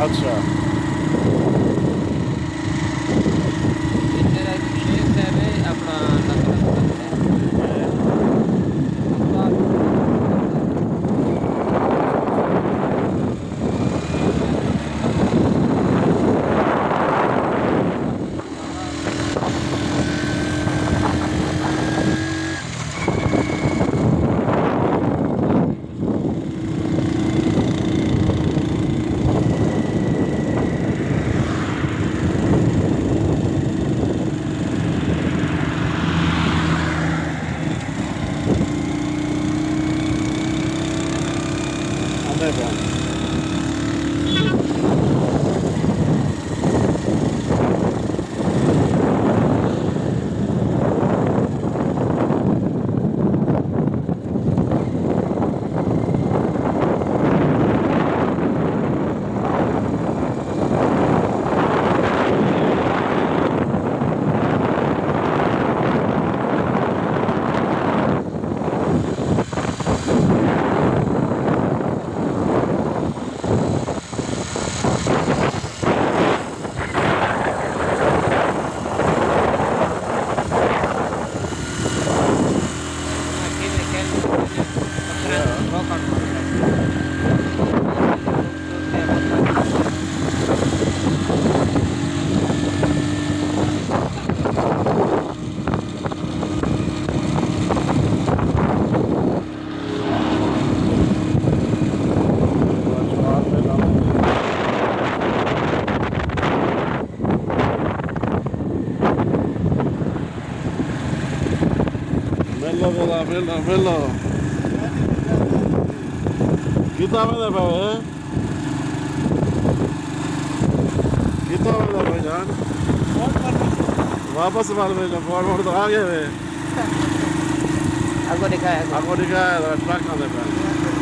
अच्छा मेरा एक शेख है अपना Bello. Kita mana bawa? Kita mana bawa Jan? वापस माल में फॉर्ड तो आ गए वे आपको दिखाया ट्रक ना दे पाए